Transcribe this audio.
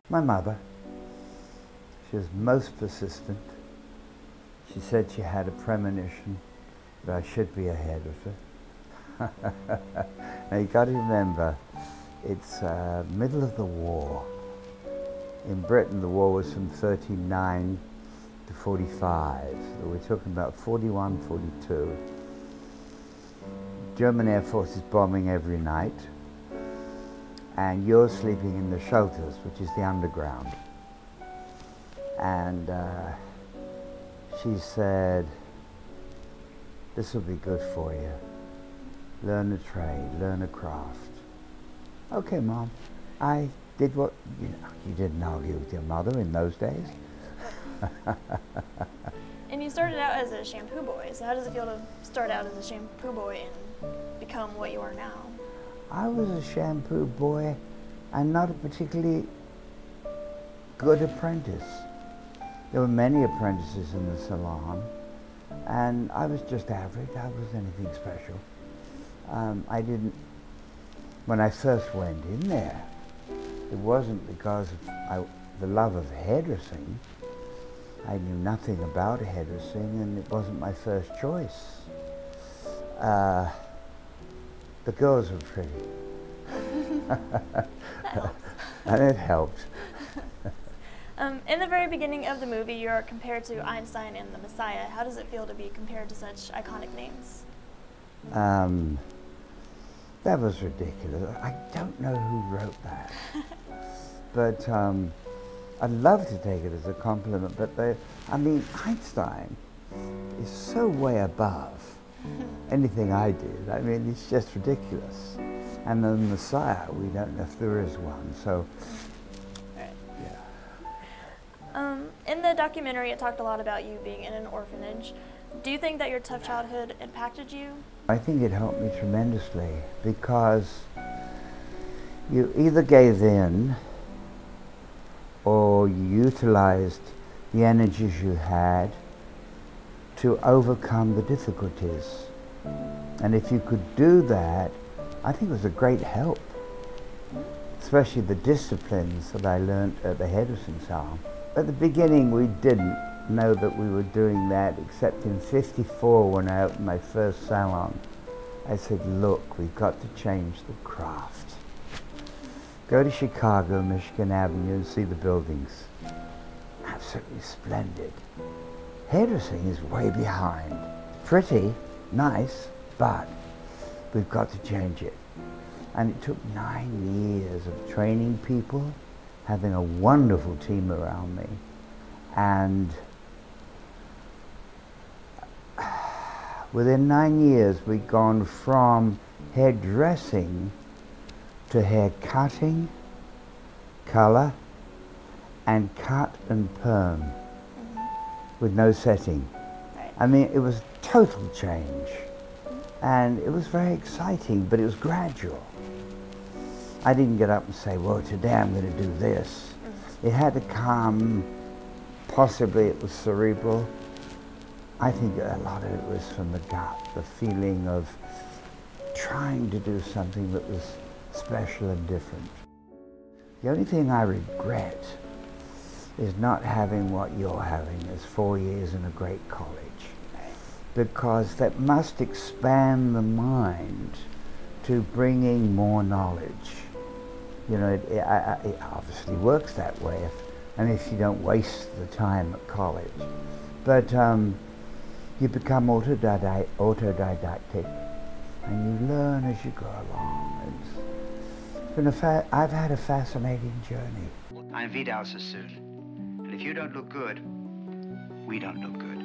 My mother, she was most persistent. She said she had a premonition that I should be a hairdresser. Now you got to remember, it's middle of the war. In Britain, the war was from 39 to 45. So we're talking about 41, 42. German Air Force is bombing every night, and you're sleeping in the shelters, which is the underground. And she said, this will be good for you. Learn a trade, learn a craft. Okay, Mom. I did what, you didn't argue with your mother in those days. And you started out as a shampoo boy, so how does it feel to start out as a shampoo boy and become what you are now? I was a shampoo boy and not a particularly good apprentice. There were many apprentices in the salon, and I was just average. I wasn't anything special. I didn't, when I first went in there, it wasn't because of the love of hairdressing. I knew nothing about hairdressing, and it wasn't my first choice. The girls were pretty. That helps. And it helped. In the very beginning of the movie, you're compared to Einstein and the Messiah. How does it feel to be compared to such iconic names? That was ridiculous. I don't know who wrote that. But I'd love to take it as a compliment, but Einstein is so way above anything I did. I mean, it's just ridiculous. And the Messiah, we don't know if there is one, so, Right. yeah. In the documentary, it talked a lot about you being in an orphanage. Do you think that your tough childhood impacted you? I think it helped me tremendously, because you either gave in or you utilized the energies you had to overcome the difficulties. And if you could do that, I think it was a great help, especially the disciplines that I learned at the hairdressing salon. At the beginning, we didn't know that we were doing that, except in '54 when I opened my first salon. I said, look, we've got to change the craft. Go to Chicago, Michigan Avenue, and see the buildings. Absolutely splendid. Hairdressing is way behind. Pretty, nice, but we've got to change it. And it took 9 years of training people, having a wonderful team around me, and within 9 years we'd gone from hairdressing to hair cutting, color, and cut and perm with no setting. Right. I mean, it was total change, and it was very exciting, but it was gradual. I didn't get up and say, well, today I'm going to do this. It had to come, possibly it was cerebral. I think a lot of it was from the gut, the feeling of trying to do something that was special and different. The only thing I regret is not having what you're having, is 4 years in a great college, because that must expand the mind to bringing more knowledge. You know, it obviously works that way, if you don't waste the time at college. But you become autodidactic, and you learn as you go along. I've had a fascinating journey. I'm Vidal Sassoon, and if you don't look good, we don't look good.